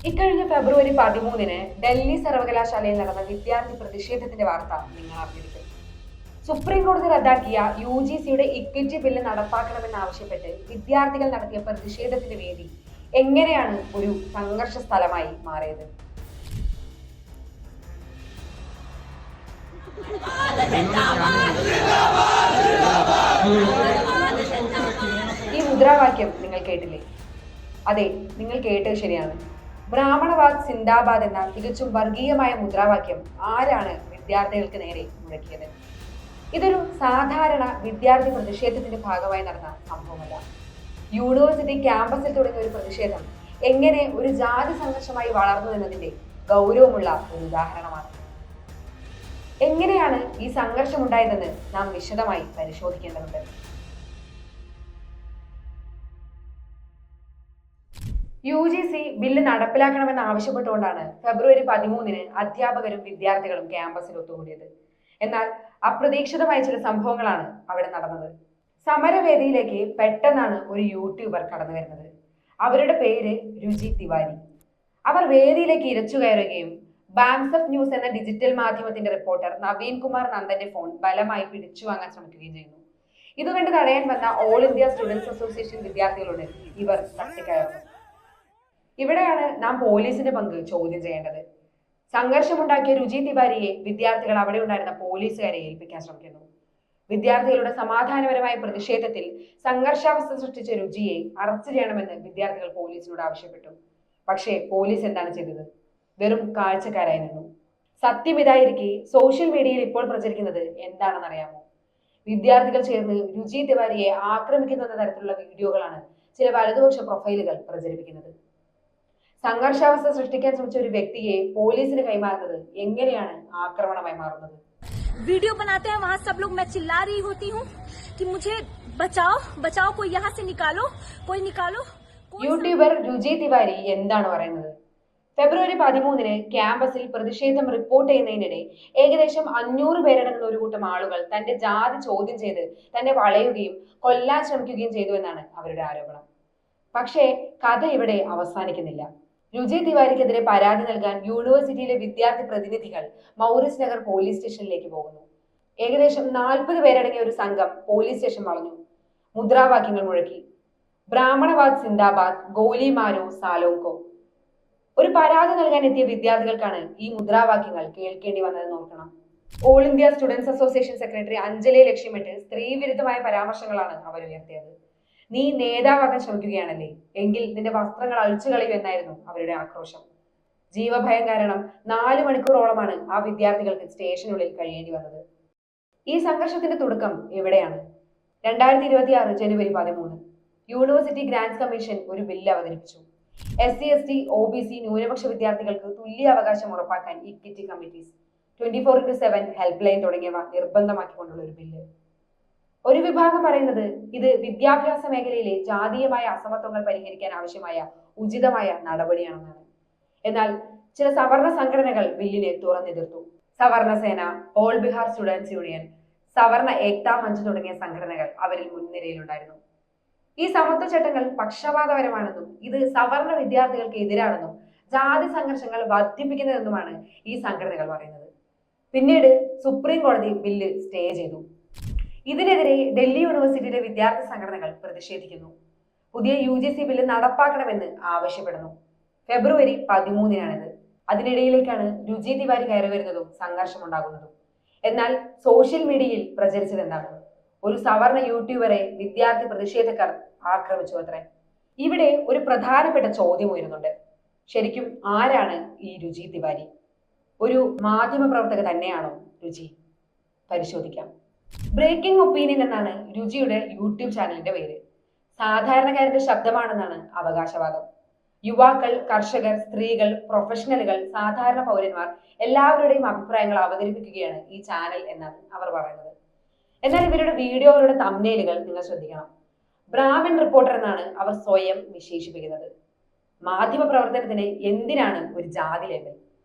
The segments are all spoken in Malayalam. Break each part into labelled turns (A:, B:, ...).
A: ഇക്കഴിഞ്ഞ ഫെബ്രുവരി 13-ന് ഡൽഹി സർവകലാശാലയിൽ നടന്ന വിദ്യാർത്ഥി പ്രതിഷേധത്തിന്റെ വാർത്ത നിങ്ങൾ അറിഞ്ഞിരിക്കും. സുപ്രീം കോടതി റദ്ദാക്കിയ UGCയുടെ ഇക്വിറ്റി ബില്ല് നടപ്പാക്കണമെന്നാവശ്യപ്പെട്ട് വിദ്യാർത്ഥികൾ നടത്തിയ പ്രതിഷേധത്തിന്റെ വേദി എങ്ങനെയാണ് ഒരു സംഘർഷ സ്ഥലമായി മാറിയത്? ഈ മുദ്രാവാക്യം നിങ്ങൾ കേട്ടില്ലേ? അതെ, നിങ്ങൾ കേട്ടത് ശരിയാണ്. ബ്രാഹ്മണവാദ് സിന്ദാബാദ് എന്ന തികച്ചും വർഗീയമായ മുദ്രാവാക്യം ആരാണ് വിദ്യാർത്ഥികൾക്ക് നേരെ മുഴക്കിയത്? ഇതൊരു സാധാരണ വിദ്യാർത്ഥി പ്രതിഷേധത്തിന്റെ ഭാഗമായി നടന്ന സംഭവമല്ല. യൂണിവേഴ്സിറ്റി ക്യാമ്പസിൽ തുടങ്ങിയ ഒരു പ്രതിഷേധം എങ്ങനെ ഒരു ജാതി സംഘർഷമായി വളർന്നു എന്നതിന്റെ ഗൗരവമുള്ള ഒരു ഉദാഹരണമാണ്. എങ്ങനെയാണ് ഈ സംഘർഷം ഉണ്ടായതെന്ന് നാം വിശദമായി പരിശോധിക്കേണ്ടതുണ്ട്. UGC ബില്ല് നടപ്പിലാക്കണമെന്ന് ആവശ്യപ്പെട്ടുകൊണ്ടാണ് ഫെബ്രുവരി 13-ന് അധ്യാപകരും വിദ്യാർത്ഥികളും ക്യാമ്പസിൽ ഒത്തുകൂടിയത്. എന്നാൽ അപ്രതീക്ഷിതമായ ചില സംഭവങ്ങളാണ് അവിടെ നടന്നത്. സമരവേദിയിലേക്ക് പെട്ടെന്നാണ് ഒരു യൂട്യൂബർ കടന്നു വരുന്നത്. അവരുടെ പേര് രുചി തിവാരി. അവർ വേദിയിലേക്ക് ഇരച്ചു കയറുകയും ബാംസഫ് ന്യൂസ് എന്ന ഡിജിറ്റൽ മാധ്യമത്തിന്റെ റിപ്പോർട്ടർ നവീൻ കുമാർ നന്ദന്റെ ഫോൺ ബലമായി പിടിച്ചു വാങ്ങാൻ ശ്രമിക്കുകയും ചെയ്യുന്നു. ഇതുകണ്ട് തടയാൻ വന്ന ഓൾ ഇന്ത്യ സ്റ്റുഡൻസ് അസോസിയേഷൻ വിദ്യാർത്ഥികളോട് ഇവർ തട്ടിക്കയറുന്നു. ഇവിടെയാണ് നാം പോലീസിന്റെ പങ്ക് ചോദ്യം ചെയ്യേണ്ടത്. സംഘർഷമുണ്ടാക്കിയ രുചി തിവാരിയെ വിദ്യാർത്ഥികൾ അവിടെ ഉണ്ടായിരുന്ന പോലീസുകാരെ ഏൽപ്പിക്കാൻ ശ്രമിക്കുന്നു. വിദ്യാർത്ഥികളുടെ സമാധാനപരമായ പ്രതിഷേധത്തിൽ സംഘർഷാവസ്ഥ സൃഷ്ടിച്ച രുചിയെ അറസ്റ്റ് ചെയ്യണമെന്ന് വിദ്യാർത്ഥികൾ പോലീസിനോട് ആവശ്യപ്പെട്ടു. പക്ഷേ പോലീസ് എന്താണ് ചെയ്തത്? വെറും കാഴ്ചക്കാരായി നിന്നു. സത്യം ഇതായിരിക്കെ സോഷ്യൽ മീഡിയയിൽ ഇപ്പോൾ പ്രചരിക്കുന്നത് എന്താണെന്ന് അറിയാമോ? വിദ്യാർത്ഥികൾ ചേർന്ന് രുചി തിവാരിയെ ആക്രമിക്കുന്ന തരത്തിലുള്ള വീഡിയോകളാണ് ചില വലതുപക്ഷ പ്രൊഫൈലുകൾ പ്രചരിപ്പിക്കുന്നത്. സംഘർഷാവസ്ഥ സൃഷ്ടിക്കാൻ ശ്രമിച്ച ഒരു വ്യക്തിയെ പോലീസിന് കൈമാറുന്നത് എങ്ങനെയാണ് ആക്രമണമായി മാറുന്നത്?
B: वीडियो बनाते हैं वहाँ सब लोग मैं चिल्ला रही होती हूँ कि मुझे बचाओ बचाओ कोई यहाँ से निकालो कोई निकालो.
A: യൂട്യൂബർ രുചി തിവാരി എന്താണ് പറയുന്നത്? ഫെബ്രുവരി 13-ന് ക്യാമ്പസിൽ പ്രതിഷേധം റിപ്പോർട്ട് ചെയ്യുന്നതിനിടെ ഏകദേശം 500 പേരടങ്ങുന്ന ഒരു കൂട്ടം ആളുകൾ തന്റെ ജാതി ചോദ്യം ചെയ്ത് തന്നെ വളയുകയും കൊല്ലാൻ ശ്രമിക്കുകയും ചെയ്തു എന്നാണ് അവരുടെ ആരോപണം. പക്ഷേ കഥ ഇവിടെ അവസാനിക്കുന്നില്ല. രുചി തിവാരിക്കെതിരെ പരാതി നൽകാൻ യൂണിവേഴ്സിറ്റിയിലെ വിദ്യാർത്ഥി പ്രതിനിധികൾ മൗറിസ് നഗർ പോലീസ് സ്റ്റേഷനിലേക്ക് പോകുന്നു. ഏകദേശം 40 പേരടങ്ങിയ ഒരു സംഘം പോലീസ് സ്റ്റേഷൻ വളഞ്ഞു. മുദ്രാവാക്യങ്ങൾ മുഴക്കി. ബ്രാഹ്മണവാദ് സിന്ദാബാദ്, ഗോലി മാരോ സാലോങ്കോ. ഒരു പരാതി നൽകാൻ എത്തിയ വിദ്യാർത്ഥികൾക്കാണ് ഈ മുദ്രാവാക്യങ്ങൾ കേൾക്കേണ്ടി വന്നതെന്ന് ഓർക്കണം. All India students association secretary അഞ്ജലിയെ ലക്ഷ്യമിട്ട് സ്ത്രീവിരുദ്ധമായ പരാമർശങ്ങളാണ് അവർ ഉയർത്തിയത്. നീ നേതാവാകാൻ ശ്രമിക്കുകയാണല്ലേ, എങ്കിൽ നിന്റെ വസ്ത്രങ്ങൾ അഴിച്ചു കളയൂ എന്നായിരുന്നു അവരുടെ ആക്രോശം. ജീവഭയം കാരണം 4 മണിക്കൂറോളമാണ് ആ വിദ്യാർത്ഥികൾക്ക് സ്റ്റേഷനുള്ളിൽ കഴിയേണ്ടി വന്നത്. ഈ സംഘർഷത്തിന്റെ തുടക്കം എവിടെയാണ്? 2026 ജനുവരി 13 യൂണിവേഴ്സിറ്റി ഗ്രാന്റ്സ് കമ്മീഷൻ ഒരു ബില്ല് അവതരിപ്പിച്ചു. SC/ST OBC ന്യൂനപക്ഷ വിദ്യാർത്ഥികൾക്ക് തുല്യ അവകാശം ഉറപ്പാക്കാൻ ഇക്വിറ്റി കമ്മിറ്റീസ്, 24/7 ഹെൽപ്പ് ലൈൻ തുടങ്ങിയവ നിർബന്ധമാക്കിക്കൊണ്ടുള്ള ഒരു ബില്ല്. ഒരു വിഭാഗം പറയുന്നത് ഇത് വിദ്യാഭ്യാസ മേഖലയിലെ ജാതീയമായ അസമത്വങ്ങൾ പരിഹരിക്കാൻ ആവശ്യമായ ഉചിതമായ നടപടിയാണെന്നാണ്. എന്നാൽ ചില സവർണ സംഘടനകൾ ബില്ലിനെ തുറന്നെതിർത്തു. സവർണ സേന, ഓൾ ബിഹാർ സ്റ്റുഡൻസ് യൂണിയൻ, സവർണ ഏക്താ മഞ്ച് തുടങ്ങിയ സംഘടനകൾ അവരിൽ മുൻനിരയിലുണ്ടായിരുന്നു. ഈ സമത്വ ചട്ടങ്ങൾ പക്ഷപാതപരമാണെന്നും ഇത് സവർണ വിദ്യാർത്ഥികൾക്ക് എതിരാണെന്നും ജാതി സംഘർഷങ്ങൾ വർദ്ധിപ്പിക്കുന്നതെന്നുമാണ് ഈ സംഘടനകൾ പറയുന്നത്. പിന്നീട് സുപ്രീം കോടതി ബില്ല് സ്റ്റേ ചെയ്തു. ഇതിനെതിരെ ഡൽഹി യൂണിവേഴ്സിറ്റിയിലെ വിദ്യാർത്ഥി സംഘടനകൾ പ്രതിഷേധിക്കുന്നു. പുതിയ UGC ബില്ല് നടപ്പാക്കണമെന്ന് ആവശ്യപ്പെടുന്നു. ഫെബ്രുവരി 13-നാണിത്. അതിനിടയിലേക്കാണ് രുചി തിവാരി കയറി വരുന്നതും സംഘർഷമുണ്ടാകുന്നതും. എന്നാൽ സോഷ്യൽ മീഡിയയിൽ പ്രചരിച്ചത് എന്താണ്? ഒരു സവർണ യൂട്യൂബറെ വിദ്യാർത്ഥി പ്രതിഷേധക്കാർ ആക്രമിച്ചു അത്രേ. ഇവിടെ ഒരു പ്രധാനപ്പെട്ട ചോദ്യം ഉയരുന്നുണ്ട്. ശരിക്കും ആരാണ് ഈ രുചി തിവാരി? ഒരു മാധ്യമ പ്രവർത്തക തന്നെയാണോ രുചി? പരിശോധിക്കാം. ബ്രേക്കിംഗ് ഒപ്പീനിയൻ എന്നാണ് രുചിയുടെ യൂട്യൂബ് ചാനലിന്റെ പേര്. സാധാരണക്കാരുടെ ശബ്ദമാണെന്നാണ് അവകാശവാദം. യുവാക്കൾ, കർഷകർ, സ്ത്രീകൾ, പ്രൊഫഷണലുകൾ, സാധാരണ പൗരന്മാർ എല്ലാവരുടെയും അഭിപ്രായങ്ങൾ അവതരിപ്പിക്കുകയാണ് ഈ ചാനൽ എന്നാണ് അവർ പറയുന്നത്. എന്നാൽ ഇവരുടെ വീഡിയോകളുടെ തംബ്നെയിലുകൾ നിങ്ങൾ ശ്രദ്ധിക്കണം. ബ്രാഹ്മൺ റിപ്പോർട്ടർ എന്നാണ് അവർ സ്വയം വിശേഷിപ്പിക്കുന്നത്. മാധ്യമ പ്രവർത്തനത്തിന് എന്തിനാണ് ഒരു ജാതി ലേബൽ?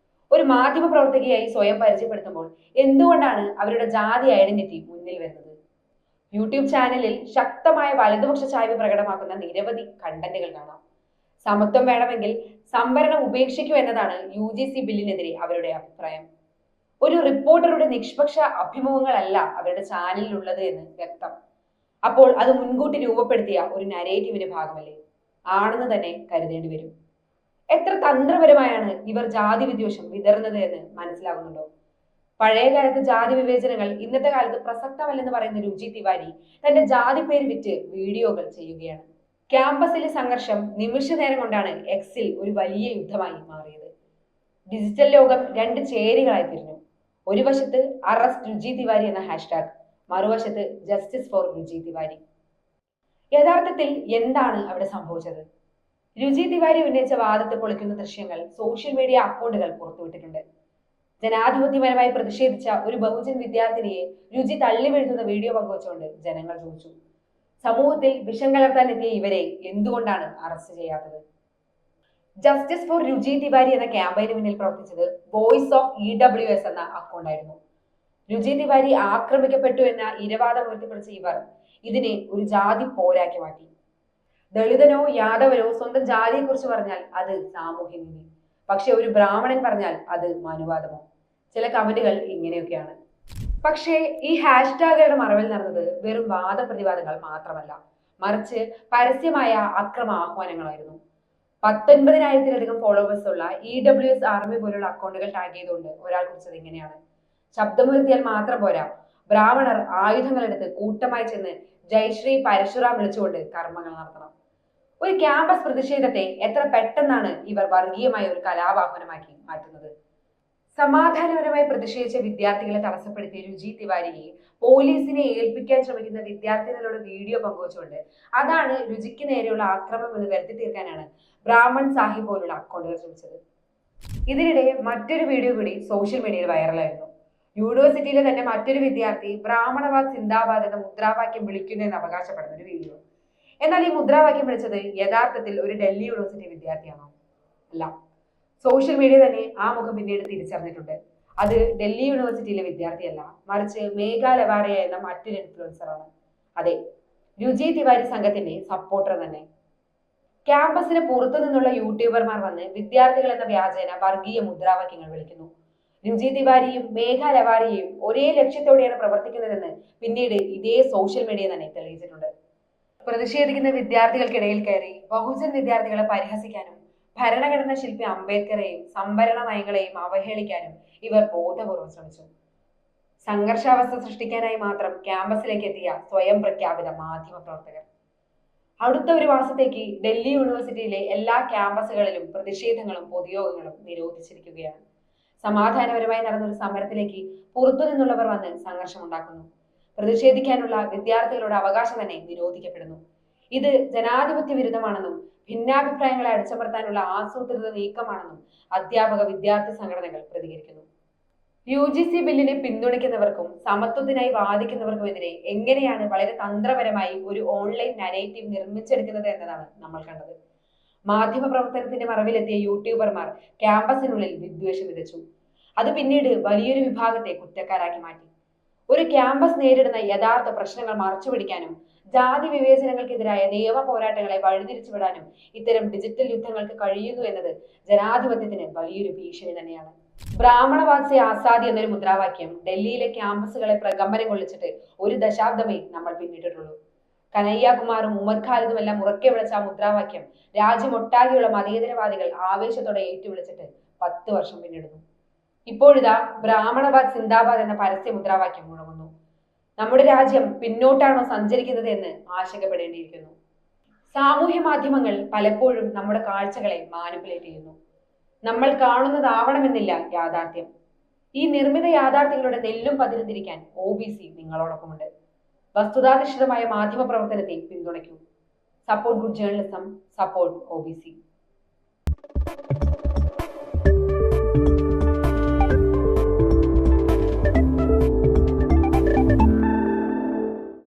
A: ഒരു മാധ്യമ പ്രവർത്തകയായി സ്വയം പരിചയപ്പെടുത്തുമ്പോൾ എന്തുകൊണ്ടാണ് അവരുടെ ജാതി ഐഡന്റിറ്റി മുന്നിൽ വരുന്നത്? യൂട്യൂബ് ചാനലിൽ ശക്തമായ വലതുപക്ഷ ചായ്വ് പ്രകടമാക്കുന്ന നിരവധി കണ്ടന്റുകൾ കാണാം. സമത്വം വേണമെങ്കിൽ സംവരണം ഉപേക്ഷിക്കൂ എന്നതാണ് UGC ബില്ലിനെതിരെ അവരുടെ അഭിപ്രായം. ഒരു റിപ്പോർട്ടറുടെ നിഷ്പക്ഷ അഭിമുഖങ്ങളല്ല അവരുടെ ചാനലിൽ ഉള്ളത് എന്ന് വ്യക്തം. അപ്പോൾ അത് മുൻകൂട്ടി രൂപപ്പെടുത്തിയ ഒരു നരേറ്റീവിന്റെ ഭാഗമല്ലേ? ആണെന്ന് തന്നെ കരുതേണ്ടി വരും. എത്ര തന്ത്രപരമായാണ് ഇവർ ജാതി വിദ്വേഷം വിതറുന്നത് എന്ന് മനസ്സിലാകുന്നുണ്ടോ? പഴയ കാലത്ത് ജാതി വിവേചനങ്ങൾ ഇന്നത്തെ കാലത്ത് പ്രസക്തമല്ലെന്ന് പറയുന്ന രുചി തിവാരി തന്റെ ജാതി പേര് വിറ്റ് വീഡിയോകൾ ചെയ്യുകയാണ്. ക്യാമ്പസിലെ സംഘർഷം നിമിഷ നേരം കൊണ്ടാണ് എക്സിൽ ഒരു വലിയ യുദ്ധമായി മാറിയത്. ഡിജിറ്റൽ ലോകം രണ്ട് ചേരികളായി തിരിഞ്ഞു. ഒരു വശത്ത് അറസ്റ്റ് രുചി തിവാരി എന്ന ഹാഷ്ടാഗ്, മറുവശത്ത് ജസ്റ്റിസ് ഫോർ രുചി തിവാരി. യഥാർത്ഥത്തിൽ എന്താണ് അവിടെ സംഭവിച്ചത്? രുചി തിവാരി ഉന്നയിച്ച വാദത്തെ പൊളിക്കുന്ന ദൃശ്യങ്ങൾ സോഷ്യൽ മീഡിയ അക്കൗണ്ടുകൾ പുറത്തുവിട്ടിട്ടുണ്ട്. ജനാധിപത്യപരമായി പ്രതിഷേധിച്ച ഒരു ബഹുജൻ വിദ്യാർത്ഥിനിയെ രുചി തള്ളി വീഴ്ത്തുന്ന വീഡിയോ പങ്കുവച്ചുകൊണ്ട് ജനങ്ങൾ ചോദിച്ചു, സമൂഹത്തിൽ വിഷം കലർത്താൻ എത്തിയ ഇവരെ എന്തുകൊണ്ടാണ് അറസ്റ്റ് ചെയ്യാത്തത്? ജസ്റ്റിസ് ഫോർ രുചി തിവാരി എന്ന ക്യാമ്പയിന് പിന്നിൽ പ്രവർത്തിച്ചത് വോയിസ് ഓഫ് EWS എന്ന അക്കൗണ്ടായിരുന്നു. രുചി തിവാരി ആക്രമിക്കപ്പെട്ടു എന്ന ഇരവാദം ഉയർത്തിപ്പിടിച്ച ഇവർ ഇതിനെ ഒരു ജാതി പോരാക്കി മാറ്റി. ദളിതനോ യാദവനോ സ്വന്തം ജാതിയെ കുറിച്ച് പറഞ്ഞാൽ അത് സാമൂഹ്യനീതി, പക്ഷെ ഒരു ബ്രാഹ്മണൻ പറഞ്ഞാൽ അത് മനുവാദമോ? ചില കമന്റുകൾ ഇങ്ങനെയൊക്കെയാണ്. പക്ഷേ ഈ ഹാഷ്ടാഗുകളുടെ മറവിൽ നടന്നത് വെറും വാദപ്രതിവാദങ്ങൾ മാത്രമല്ല, മറിച്ച് പരസ്യമായ അക്രമ ആഹ്വാനങ്ങളായിരുന്നു. 19,000-ലധികം ഫോളോവേഴ്സ് ഉള്ള EWS ആർമി പോലുള്ള അക്കൗണ്ടുകൾ ടാഗ് ചെയ്തുകൊണ്ട് ഒരാൾ കുറിച്ചത് ഇങ്ങനെയാണ്: ശബ്ദമുയർത്തിയാൽ മാത്രം പോരാ, ബ്രാഹ്മണർ ആയുധങ്ങളെടുത്ത് കൂട്ടമായി ചെന്ന് ജയശ്രീ പരശുറാം വിളിച്ചുകൊണ്ട് കർമ്മങ്ങൾ നടത്തണം. ഒരു ക്യാമ്പസ് പ്രതിഷേധത്തെ എത്ര പെട്ടെന്നാണ് ഇവർ വർഗീയമായ ഒരു കലാവാഹനമാക്കി മാറ്റുന്നത്. സമാധാനപരമായി പ്രതിഷേധിച്ച വിദ്യാർത്ഥികളെ തടസ്സപ്പെടുത്തിയ രുചി തിവാരിയെ പോലീസിനെ ഏൽപ്പിക്കാൻ ശ്രമിക്കുന്ന വിദ്യാർത്ഥികളോട് വീഡിയോ പങ്കുവച്ചുകൊണ്ട് അതാണ് രുചിക്ക് നേരെയുള്ള ആക്രമണം എന്ന് വരുത്തി തീർക്കാനാണ് ബ്രാഹ്മൺ സാഹിബ് പോലുള്ള അക്കൗണ്ടുകൾ ശ്രമിച്ചത്. ഇതിനിടെ മറ്റൊരു വീഡിയോ കൂടി സോഷ്യൽ മീഡിയയിൽ വൈറലായിരുന്നു. യൂണിവേഴ്സിറ്റിയിലെ തന്നെ മറ്റൊരു വിദ്യാർത്ഥി ബ്രാഹ്മണവാദ് സിന്ദാബാദ് എന്ന മുദ്രാവാക്യം വിളിക്കുന്നു എന്ന് അവകാശപ്പെടുന്ന ഒരു വീഡിയോ. എന്നാൽ ഈ മുദ്രാവാക്യം വിളിച്ചത് യഥാർത്ഥത്തിൽ ഒരു ഡൽഹി യൂണിവേഴ്സിറ്റി വിദ്യാർത്ഥിയാണോ? അല്ല. സോഷ്യൽ മീഡിയ തന്നെ ആ മുഖം പിന്നീട് തിരിച്ചറിഞ്ഞിട്ടുണ്ട്. അത് ഡൽഹി യൂണിവേഴ്സിറ്റിയിലെ വിദ്യാർത്ഥിയല്ല, മറിച്ച് മേഘ ലവാറിയ എന്ന മറ്റൊരു ഇൻഫ്ലുവൻസറാണ്. അതെ, രുചി തിവാരി സംഘത്തിന്റെ സപ്പോർട്ടർ തന്നെ. ക്യാമ്പസിന് പുറത്തു നിന്നുള്ള യൂട്യൂബർമാർ വന്ന് വിദ്യാർത്ഥികൾ എന്ന വ്യാജേന വർഗീയ മുദ്രാവാക്യങ്ങൾ വിളിക്കുന്നു. രുചി തിവാരിയും മേഘ ലവാറിയയും ഒരേ ലക്ഷ്യത്തോടെയാണ് പ്രവർത്തിക്കുന്നതെന്ന് പിന്നീട് ഇതേ സോഷ്യൽ മീഡിയ തന്നെ തെളിയിച്ചിട്ടുണ്ട്. പ്രതിഷേധിക്കുന്ന വിദ്യാർത്ഥികൾക്കിടയിൽ കയറി ബഹുജൻ വിദ്യാർത്ഥികളെ പരിഹസിക്കാനും ഭരണഘടനാ ശില്പി അംബേദ്കറെയും സംവരണ നയങ്ങളെയും അവഹേളിക്കാനും ഇവർ ബോധപൂർവ്വം ശ്രമിച്ചു. സംഘർഷാവസ്ഥ സൃഷ്ടിക്കാനായി മാത്രം ക്യാമ്പസിലേക്ക് എത്തിയ സ്വയം പ്രഖ്യാപിത മാധ്യമ പ്രവർത്തകർ. അടുത്ത ഒരു മാസത്തേക്ക് ഡൽഹി യൂണിവേഴ്സിറ്റിയിലെ എല്ലാ ക്യാമ്പസുകളിലും പ്രതിഷേധങ്ങളും പൊതുയോഗങ്ങളും നിരോധിച്ചിരിക്കുകയാണ്. സമാധാനപരമായി നടന്നൊരു സമരത്തിലേക്ക് പുറത്തു നിന്നുള്ളവർ വന്ന് സംഘർഷമുണ്ടാക്കുന്നു. പ്രതിഷേധിക്കാനുള്ള വിദ്യാർത്ഥികളുടെ അവകാശം തന്നെ നിരോധിക്കപ്പെടുന്നു. ഇത് ജനാധിപത്യ വിരുദ്ധമാണെന്നും ഭിന്നാഭിപ്രായങ്ങളെ അടിച്ചമർത്താനുള്ള ആസൂത്രിത നീക്കമാണെന്നും അധ്യാപക വിദ്യാർത്ഥി സംഘടനകൾ പ്രതികരിക്കുന്നു. UGC ബില്ലിനെ പിന്തുണയ്ക്കുന്നവർക്കും സമത്വത്തിനായി വാദിക്കുന്നവർക്കുമെതിരെ എങ്ങനെയാണ് വളരെ തന്ത്രപരമായി ഒരു ഓൺലൈൻ നരേറ്റീവ് നിർമ്മിച്ചെടുക്കുന്നത് എന്നതാണ് നമ്മൾ കണ്ടത്. മാധ്യമ പ്രവർത്തനത്തിന്റെ മറവിലെത്തിയ യൂട്യൂബർമാർ ക്യാമ്പസിനുള്ളിൽ വിദ്വേഷം വിതച്ചു. അത് പിന്നീട് വലിയൊരു വിഭാഗത്തെ കുറ്റക്കാരാക്കി മാറ്റി. ഒരു ക്യാമ്പസ് നേരിടുന്ന യഥാർത്ഥ പ്രശ്നങ്ങൾ മറച്ചുപിടിക്കാനും ജാതി വിവേചനങ്ങൾക്കെതിരായ നിയമ പോരാട്ടങ്ങളെ വഴിതിരിച്ചുവിടാനും ഇത്തരം ഡിജിറ്റൽ യുദ്ധങ്ങൾക്ക് കഴിയുന്നു എന്നത് ജനാധിപത്യത്തിന് വലിയൊരു ഭീഷണി തന്നെയാണ്. ബ്രാഹ്മണവാദ് സെ ആസാദി എന്നൊരു മുദ്രാവാക്യം ഡൽഹിയിലെ ക്യാമ്പസുകളെ പ്രകമ്പനം കൊള്ളിച്ചിട്ട് ഒരു ദശാബ്ദമേ നമ്മൾ പിന്നിട്ടിട്ടുള്ളൂ. കനയ്യകുമാറും ഉമർ ഖാലിദും എല്ലാം ഉറക്കെ വിളിച്ച ആ മുദ്രാവാക്യം രാജ്യമൊട്ടാകെയുള്ള മതേതരവാദികൾ ആവേശത്തോടെ ഏറ്റുവിളിച്ചിട്ട് 10 വർഷം പിന്നിടുന്നു. ഇപ്പോഴിതാ ബ്രാഹ്മണവാദ് സിന്ദാബാദ് എന്ന പരസ്യ മുദ്രാവാക്യം മുഴങ്ങുന്നു. നമ്മുടെ രാജ്യം പിന്നോട്ടാണോ സഞ്ചരിക്കുന്നത് എന്ന് ആശങ്കപ്പെടേണ്ടിയിരിക്കുന്നു. സാമൂഹ്യ മാധ്യമങ്ങൾ പലപ്പോഴും നമ്മുടെ കാഴ്ചകളെ മാനിപ്പുലേറ്റ് ചെയ്യുന്നു. നമ്മൾ കാണുന്നതാവണമെന്നില്ല യാഥാർത്ഥ്യം. ഈ നിർമ്മിത യാഥാർത്ഥ്യങ്ങളുടെ നെല്ലും പതിരും തിരിക്കാൻ OBC നിങ്ങളോടൊപ്പമുണ്ട്. വസ്തുതാധിഷ്ഠിതമായ മാധ്യമ പ്രവർത്തനത്തെ പിന്തുണയ്ക്കൂ. Support good journalism, support OBC.